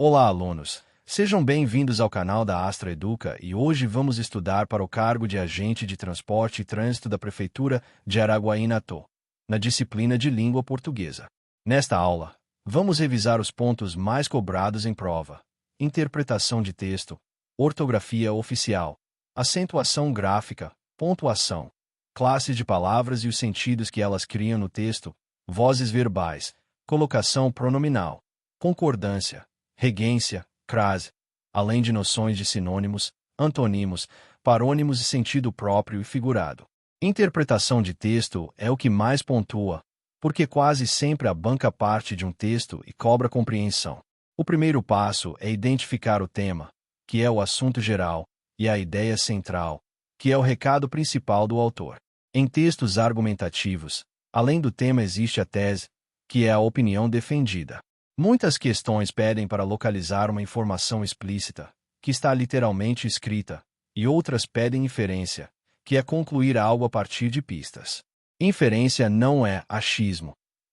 Olá, alunos! Sejam bem-vindos ao canal da Astra Educa e hoje vamos estudar para o cargo de Agente de Transporte e Trânsito da Prefeitura de Araguaína-Atô, na disciplina de Língua Portuguesa. Nesta aula, vamos revisar os pontos mais cobrados em prova: interpretação de texto, ortografia oficial, acentuação gráfica, pontuação, classes de palavras e os sentidos que elas criam no texto, vozes verbais, colocação pronominal, concordância, regência, crase, além de noções de sinônimos, antonimos, parônimos e sentido próprio e figurado. Interpretação de texto é o que mais pontua, porque quase sempre a banca parte de um texto e cobra compreensão. O primeiro passo é identificar o tema, que é o assunto geral, e a ideia central, que é o recado principal do autor. Em textos argumentativos, além do tema existe a tese, que é a opinião defendida. Muitas questões pedem para localizar uma informação explícita, que está literalmente escrita, e outras pedem inferência, que é concluir algo a partir de pistas. Inferência não é achismo.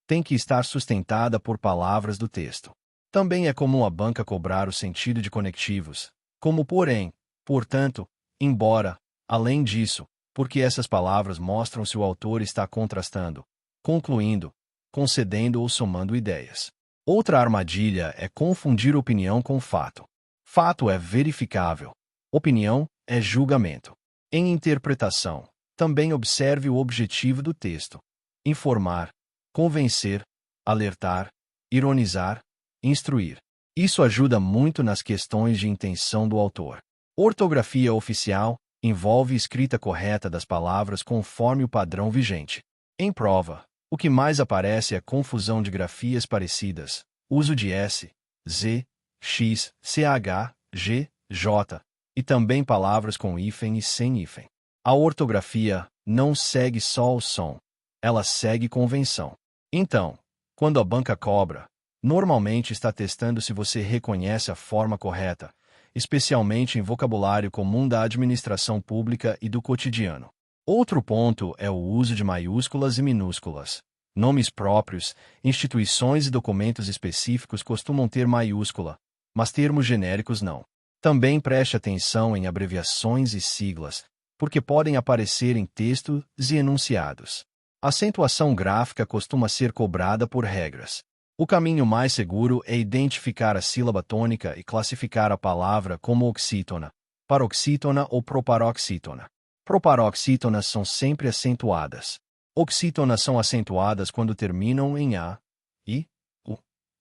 Tem que estar sustentada por palavras do texto. Também é comum a banca cobrar o sentido de conectivos, como porém, portanto, embora, além disso, porque essas palavras mostram se o autor está contrastando, concluindo, concedendo ou somando ideias. Outra armadilha é confundir opinião com fato. Fato é verificável. Opinião é julgamento. Em interpretação, também observe o objetivo do texto: informar, convencer, alertar, ironizar, instruir. Isso ajuda muito nas questões de intenção do autor. Ortografia oficial envolve escrita correta das palavras conforme o padrão vigente. Em prova, o que mais aparece é confusão de grafias parecidas, uso de S, Z, X, CH, G, J, e também palavras com hífen e sem hífen. A ortografia não segue só o som, ela segue convenção. Então, quando a banca cobra, normalmente está testando se você reconhece a forma correta, especialmente em vocabulário comum da administração pública e do cotidiano. Outro ponto é o uso de maiúsculas e minúsculas. Nomes próprios, instituições e documentos específicos costumam ter maiúscula, mas termos genéricos não. Também preste atenção em abreviações e siglas, porque podem aparecer em textos e enunciados. Acentuação gráfica costuma ser cobrada por regras. O caminho mais seguro é identificar a sílaba tônica e classificar a palavra como oxítona, paroxítona ou proparoxítona. Proparoxítonas são sempre acentuadas. Oxítonas são acentuadas quando terminam em A, I, U,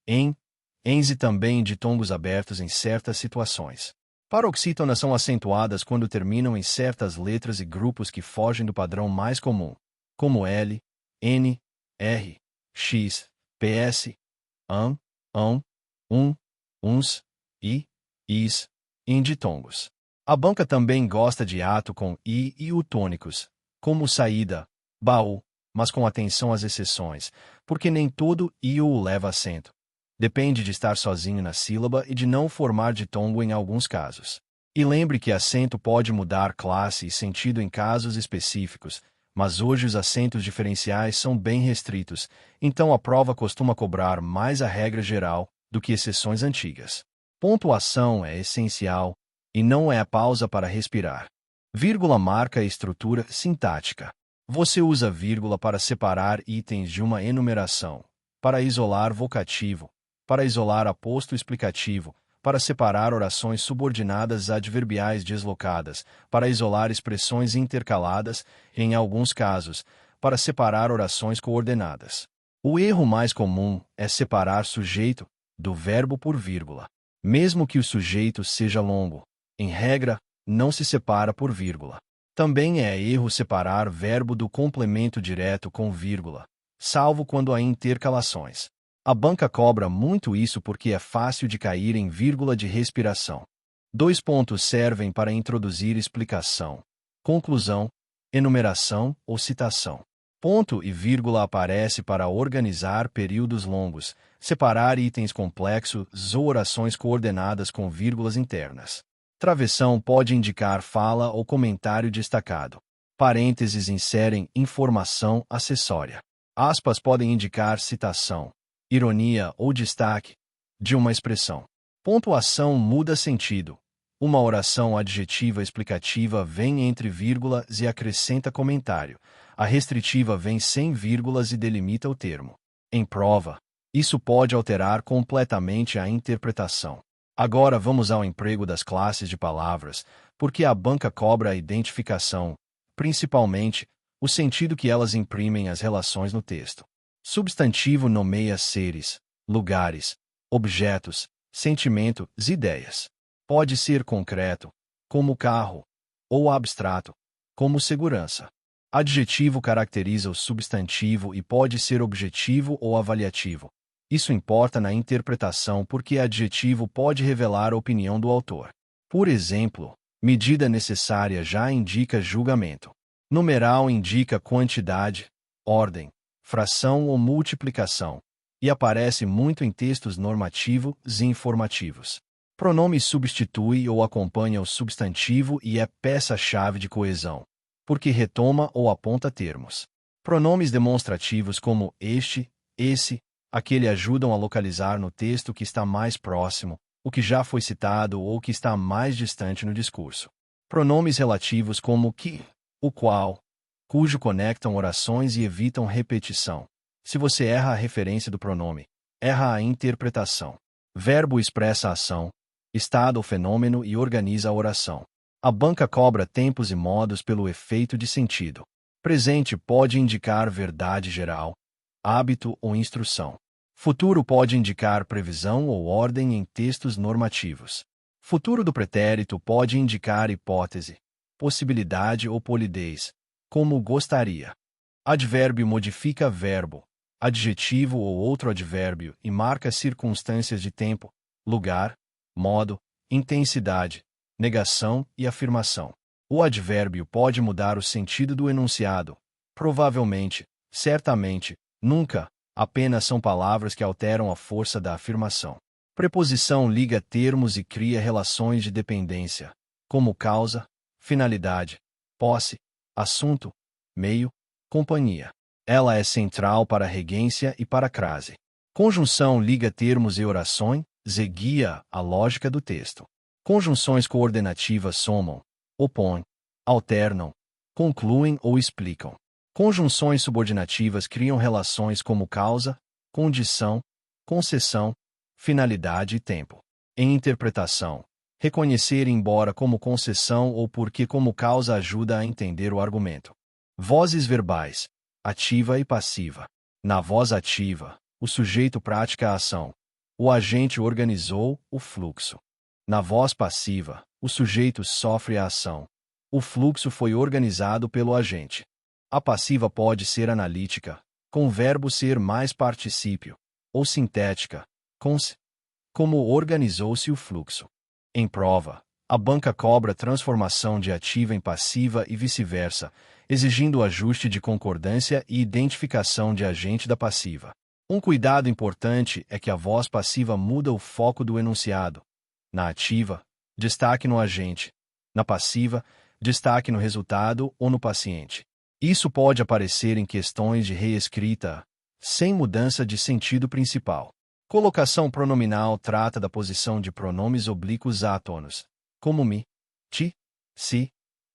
em, ens e também ditongos abertos em certas situações. Paroxítonas são acentuadas quando terminam em certas letras e grupos que fogem do padrão mais comum, como L, N, R, X, PS, AN, AN, uns, I, is, e em ditongos. A banca também gosta de ato com I e U tônicos, como saída, baú, mas com atenção às exceções, porque nem todo I ou U leva acento. Depende de estar sozinho na sílaba e de não formar ditongo em alguns casos. E lembre que acento pode mudar classe e sentido em casos específicos, mas hoje os acentos diferenciais são bem restritos, então a prova costuma cobrar mais a regra geral do que exceções antigas. Pontuação é essencial, e não é a pausa para respirar. Vírgula marca a estrutura sintática. Você usa vírgula para separar itens de uma enumeração, para isolar vocativo, para isolar aposto explicativo, para separar orações subordinadas adverbiais deslocadas, para isolar expressões intercaladas e, em alguns casos, para separar orações coordenadas. O erro mais comum é separar sujeito do verbo por vírgula. Mesmo que o sujeito seja longo, em regra, não se separa por vírgula. Também é erro separar verbo do complemento direto com vírgula, salvo quando há intercalações. A banca cobra muito isso porque é fácil de cair em vírgula de respiração. 2 pontos servem para introduzir explicação, conclusão, enumeração ou citação. Ponto e vírgula aparece para organizar períodos longos, separar itens complexos ou orações coordenadas com vírgulas internas. Travessão pode indicar fala ou comentário destacado. Parênteses inserem informação acessória. Aspas podem indicar citação, ironia ou destaque de uma expressão. Pontuação muda sentido. Uma oração adjetiva explicativa vem entre vírgulas e acrescenta comentário. A restritiva vem sem vírgulas e delimita o termo. Em prova, isso pode alterar completamente a interpretação. Agora vamos ao emprego das classes de palavras, porque a banca cobra a identificação, principalmente, o sentido que elas imprimem às relações no texto. Substantivo nomeia seres, lugares, objetos, sentimentos, ideias. Pode ser concreto, como carro, ou abstrato, como segurança. Adjetivo caracteriza o substantivo e pode ser objetivo ou avaliativo. Isso importa na interpretação porque adjetivo pode revelar a opinião do autor. Por exemplo, medida necessária já indica julgamento. Numeral indica quantidade, ordem, fração ou multiplicação, e aparece muito em textos normativos e informativos. Pronome substitui ou acompanha o substantivo e é peça-chave de coesão, porque retoma ou aponta termos. Pronomes demonstrativos como este, esse, aquele ajudam a localizar no texto o que está mais próximo, o que já foi citado ou o que está mais distante no discurso. Pronomes relativos como que, o qual, cujo conectam orações e evitam repetição. Se você erra a referência do pronome, erra a interpretação. Verbo expressa a ação, estado ou fenômeno e organiza a oração. A banca cobra tempos e modos pelo efeito de sentido. Presente pode indicar verdade geral, hábito ou instrução. Futuro pode indicar previsão ou ordem em textos normativos. Futuro do pretérito pode indicar hipótese, possibilidade ou polidez, como gostaria. Advérbio modifica verbo, adjetivo ou outro advérbio e marca circunstâncias de tempo, lugar, modo, intensidade, negação e afirmação. O advérbio pode mudar o sentido do enunciado. Provavelmente, certamente, nunca, apenas são palavras que alteram a força da afirmação. Preposição liga termos e cria relações de dependência, como causa, finalidade, posse, assunto, meio, companhia. Ela é central para a regência e para a crase. Conjunção liga termos e orações e guia a lógica do texto. Conjunções coordenativas somam, opõem, alternam, concluem ou explicam. Conjunções subordinativas criam relações como causa, condição, concessão, finalidade e tempo. Em interpretação, reconhecer embora como concessão ou porque como causa ajuda a entender o argumento. Vozes verbais, ativa e passiva. Na voz ativa, o sujeito pratica a ação. O agente organizou o fluxo. Na voz passiva, o sujeito sofre a ação. O fluxo foi organizado pelo agente. A passiva pode ser analítica, com o verbo ser mais particípio, ou sintética, como organizou-se o fluxo. Em prova, a banca cobra transformação de ativa em passiva e vice-versa, exigindo o ajuste de concordância e identificação de agente da passiva. Um cuidado importante é que a voz passiva muda o foco do enunciado. Na ativa, destaque no agente. Na passiva, destaque no resultado ou no paciente. Isso pode aparecer em questões de reescrita, sem mudança de sentido principal. Colocação pronominal trata da posição de pronomes oblíquos átonos, como mi, ti, si,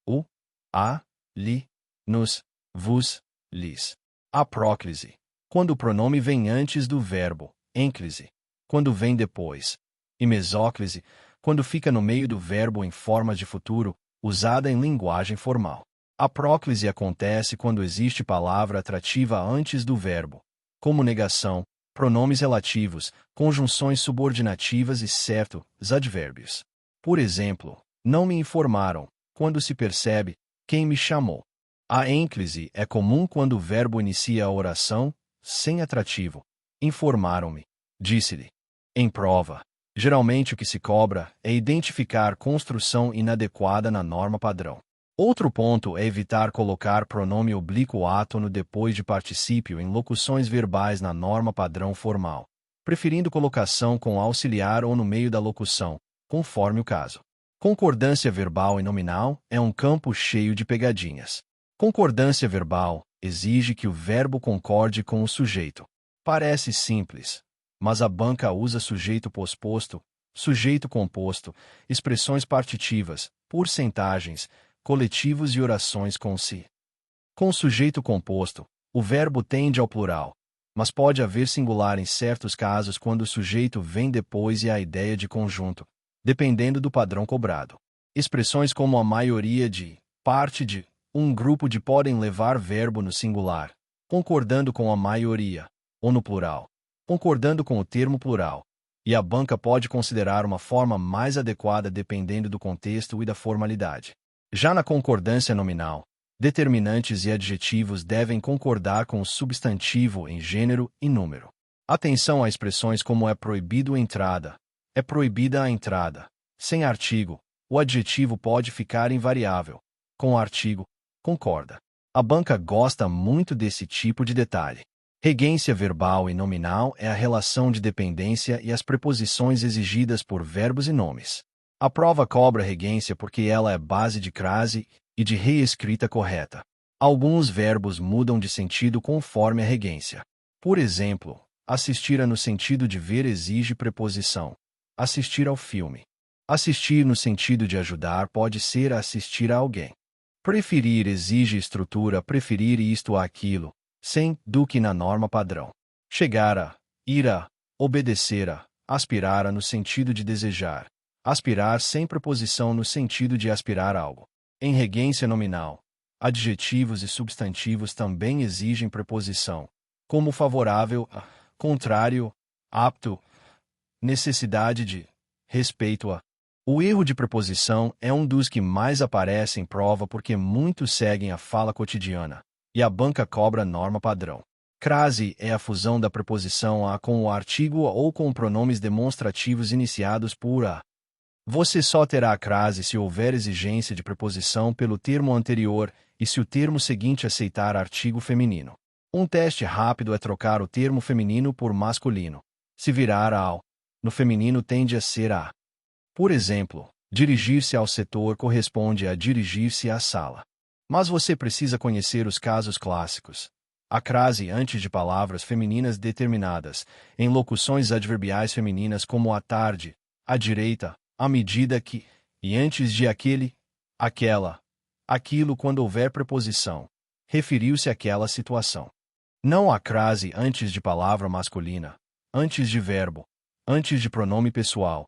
u, a, li, nos, vos, lis. A próclise, quando o pronome vem antes do verbo, ênclise, quando vem depois. E mesóclise, quando fica no meio do verbo em forma de futuro, usada em linguagem formal. A próclise acontece quando existe palavra atrativa antes do verbo, como negação, pronomes relativos, conjunções subordinativas e certos advérbios. Por exemplo, não me informaram, quando se percebe, quem me chamou. A ênclise é comum quando o verbo inicia a oração, sem atrativo. Informaram-me, disse-lhe. Em prova, geralmente o que se cobra é identificar construção inadequada na norma padrão. Outro ponto é evitar colocar pronome oblíquo átono depois de particípio em locuções verbais na norma padrão formal, preferindo colocação com auxiliar ou no meio da locução, conforme o caso. Concordância verbal e nominal é um campo cheio de pegadinhas. Concordância verbal exige que o verbo concorde com o sujeito. Parece simples, mas a banca usa sujeito posposto, sujeito composto, expressões partitivas, porcentagens, coletivos e orações com si. Com sujeito composto, o verbo tende ao plural, mas pode haver singular em certos casos quando o sujeito vem depois e a ideia de conjunto, dependendo do padrão cobrado. Expressões como a maioria de, parte de, um grupo de podem levar verbo no singular, concordando com a maioria, ou no plural, concordando com o termo plural, e a banca pode considerar uma forma mais adequada dependendo do contexto e da formalidade. Já na concordância nominal, determinantes e adjetivos devem concordar com o substantivo em gênero e número. Atenção a expressões como é proibido a entrada, é proibida a entrada. Sem artigo, o adjetivo pode ficar invariável. Com o artigo, concorda. A banca gosta muito desse tipo de detalhe. Regência verbal e nominal é a relação de dependência e as preposições exigidas por verbos e nomes. A prova cobra regência porque ela é base de crase e de reescrita correta. Alguns verbos mudam de sentido conforme a regência. Por exemplo, assistir a no sentido de ver exige preposição. Assistir ao filme. Assistir no sentido de ajudar pode ser assistir a alguém. Preferir exige estrutura preferir isto a aquilo, sem do que na norma padrão. Chegar a, ir a, obedecer a, aspirar a no sentido de desejar. Aspirar sem preposição no sentido de aspirar algo. Em regência nominal, adjetivos e substantivos também exigem preposição, como favorável a, contrário, apto, necessidade de, respeito a. O erro de preposição é um dos que mais aparece em prova porque muitos seguem a fala cotidiana, e a banca cobra norma padrão. Crase é a fusão da preposição a com o artigo ou com pronomes demonstrativos iniciados por a. Você só terá a crase se houver exigência de preposição pelo termo anterior e se o termo seguinte aceitar artigo feminino. Um teste rápido é trocar o termo feminino por masculino. Se virar ao, no feminino tende a ser a. Por exemplo, dirigir-se ao setor corresponde a dirigir-se à sala. Mas você precisa conhecer os casos clássicos. A crase antes de palavras femininas determinadas, em locuções adverbiais femininas como à tarde, à direita, à medida que, e antes de aquele, aquela, aquilo quando houver preposição, referiu-se àquela situação. Não há crase antes de palavra masculina, antes de verbo, antes de pronome pessoal,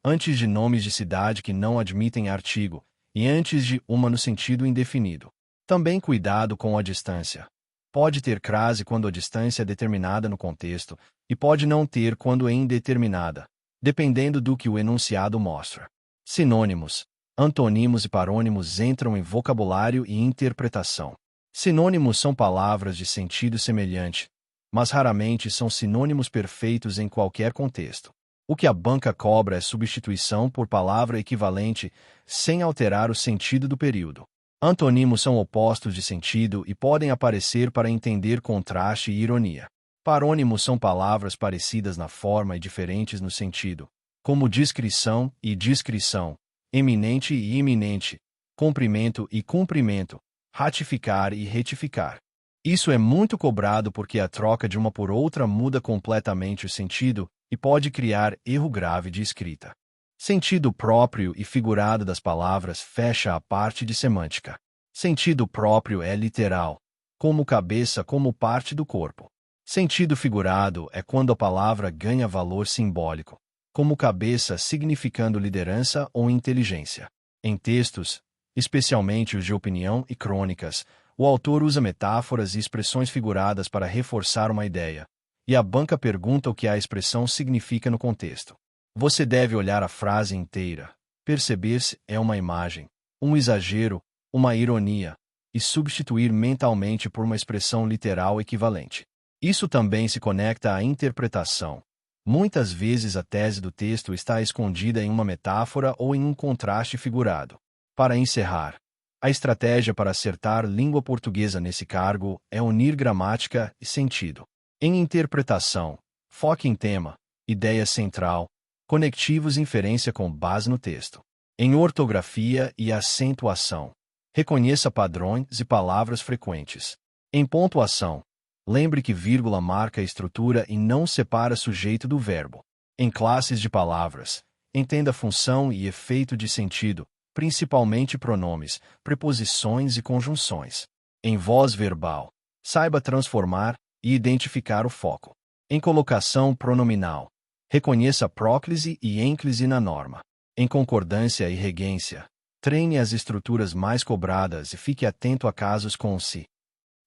antes de nomes de cidade que não admitem artigo, e antes de uma no sentido indefinido. Também cuidado com a distância. Pode ter crase quando a distância é determinada no contexto, e pode não ter quando é indeterminada, dependendo do que o enunciado mostra. Sinônimos, antonímos e parônimos entram em vocabulário e interpretação. Sinônimos são palavras de sentido semelhante, mas raramente são sinônimos perfeitos em qualquer contexto. O que a banca cobra é substituição por palavra equivalente, sem alterar o sentido do período. Antonímos são opostos de sentido e podem aparecer para entender contraste e ironia. Parônimos são palavras parecidas na forma e diferentes no sentido, como discrição e discrição, eminente e iminente, comprimento e cumprimento, ratificar e retificar. Isso é muito cobrado porque a troca de uma por outra muda completamente o sentido e pode criar erro grave de escrita. Sentido próprio e figurado das palavras fecha a parte de semântica. Sentido próprio é literal, como cabeça como parte do corpo. Sentido figurado é quando a palavra ganha valor simbólico, como cabeça significando liderança ou inteligência. Em textos, especialmente os de opinião e crônicas, o autor usa metáforas e expressões figuradas para reforçar uma ideia, e a banca pergunta o que a expressão significa no contexto. Você deve olhar a frase inteira, perceber se é uma imagem, um exagero, uma ironia, e substituir mentalmente por uma expressão literal equivalente. Isso também se conecta à interpretação. Muitas vezes a tese do texto está escondida em uma metáfora ou em um contraste figurado. Para encerrar, a estratégia para acertar língua portuguesa nesse cargo é unir gramática e sentido. Em interpretação, foque em tema, ideia central, conectivos e inferência com base no texto. Em ortografia e acentuação, reconheça padrões e palavras frequentes. Em pontuação, lembre que vírgula marca a estrutura e não separa sujeito do verbo. Em classes de palavras, Entenda função e efeito de sentido, principalmente pronomes, preposições e conjunções. Em voz verbal, saiba transformar e identificar o foco. Em colocação pronominal, reconheça próclise e ênclise na norma. Em concordância e regência, treine as estruturas mais cobradas e fique atento a casos com se.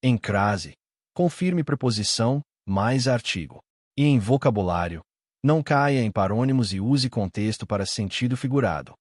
Em crase, confirme preposição, mais artigo. E em vocabulário, não caia em parônimos e use contexto para sentido figurado.